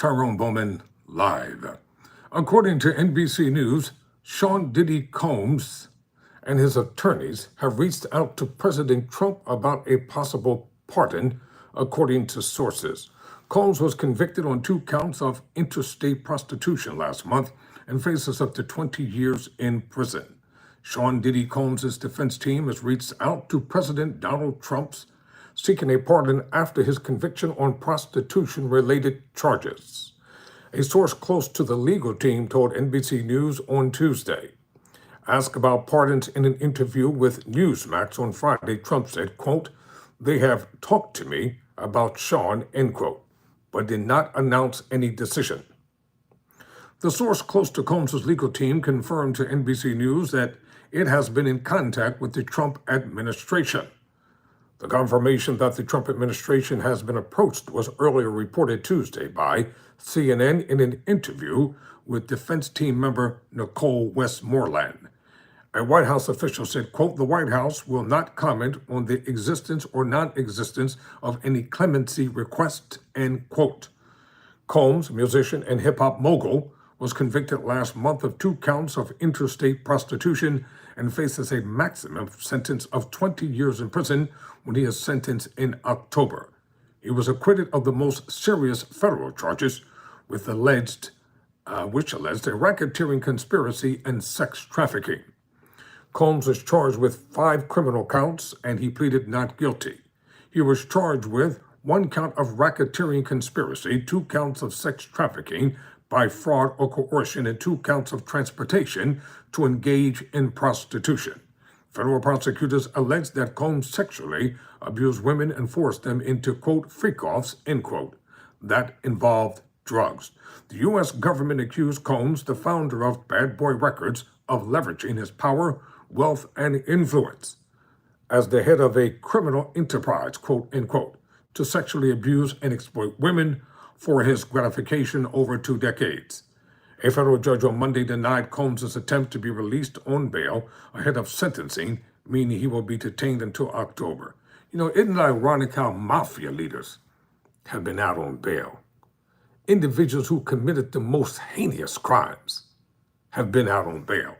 Tyrone Bowman live. According to NBC News, Sean Diddy Combs and his attorneys have reached out to President Trump about a possible pardon, according to sources. Combs was convicted on 2 counts of interstate prostitution last month and faces up to 20 years in prison. Sean Diddy Combs' defense team has reached out to President Donald Trump seeking a pardon after his conviction on prostitution-related charges. A source close to the legal team told NBC News on Tuesday. Asked about pardons in an interview with Newsmax on Friday, Trump said, quote, "They have talked to me about Sean," end quote, but did not announce any decision. The source close to Combs' legal team confirmed to NBC News that it has been in contact with the Trump administration. The confirmation that the Trump administration has been approached was earlier reported Tuesday by CNN in an interview with defense team member Nicole Westmoreland. A White House official said, quote, "The White House will not comment on the existence or non-existence of any clemency request," end quote. Combs, musician and hip-hop mogul, was convicted last month of 2 counts of interstate prostitution and faces a maximum sentence of 20 years in prison when he is sentenced in October. He was acquitted of the most serious federal charges, which alleged a racketeering conspiracy and sex trafficking. Combs was charged with 5 criminal counts, and he pleaded not guilty. He was charged with 1 count of racketeering conspiracy, 2 counts of sex trafficking by fraud or coercion, and 2 counts of transportation to engage in prostitution. Federal prosecutors alleged that Combs sexually abused women and forced them into, quote, freak-offs, end quote, that involved drugs. The U.S. government accused Combs, the founder of Bad Boy Records, of leveraging his power, wealth, and influence as the head of a criminal enterprise, quote, end quote, to sexually abuse and exploit women for his gratification over 2 decades. A federal judge on Monday denied Combs' attempt to be released on bail ahead of sentencing, meaning he will be detained until October. You know, isn't it ironic how mafia leaders have been out on bail? Individuals who committed the most heinous crimes have been out on bail.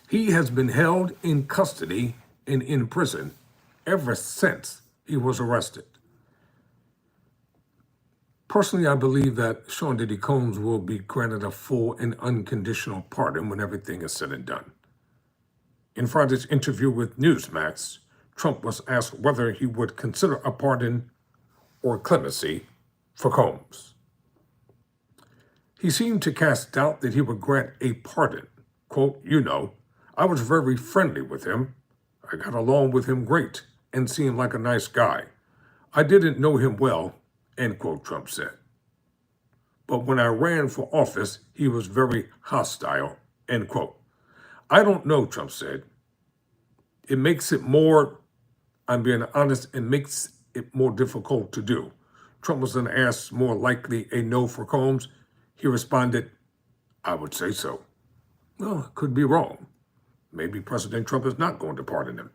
He has been held in custody and in prison ever since he was arrested. Personally, I believe that Sean Diddy Combs will be granted a full and unconditional pardon when everything is said and done. In Friday's interview with Newsmax, Trump was asked whether he would consider a pardon or clemency for Combs. He seemed to cast doubt that he would grant a pardon. Quote, "You know, I was very friendly with him. I got along with him great and seemed like a nice guy. I didn't know him well," end quote, Trump said. "But when I ran for office, he was very hostile," end quote. "I don't know," Trump said. "It makes it more, I'm being honest, it makes it more difficult to do." Trump was then asked more likely a no for Combs. He responded, "I would say so." Well, could be wrong. Maybe President Trump is not going to pardon him.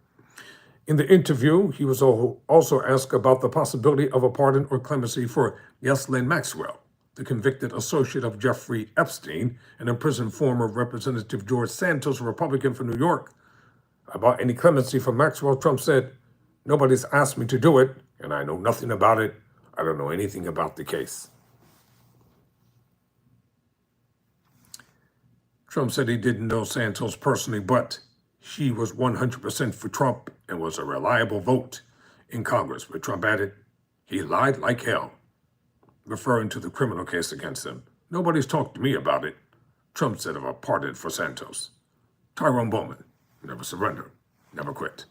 In the interview, he was also asked about the possibility of a pardon or clemency for Ghislaine Maxwell, the convicted associate of Jeffrey Epstein and imprisoned former Representative George Santos, a Republican from New York. About any clemency for Maxwell, Trump said, "Nobody's asked me to do it, and I know nothing about it. I don't know anything about the case." Trump said he didn't know Santos personally, but she was 100% for Trump and was a reliable vote in Congress. But Trump added, he lied like hell, referring to the criminal case against him. "Nobody's talked to me about it," Trump said of a pardon for Santos. Tyrone Bowman, never surrender, never quit.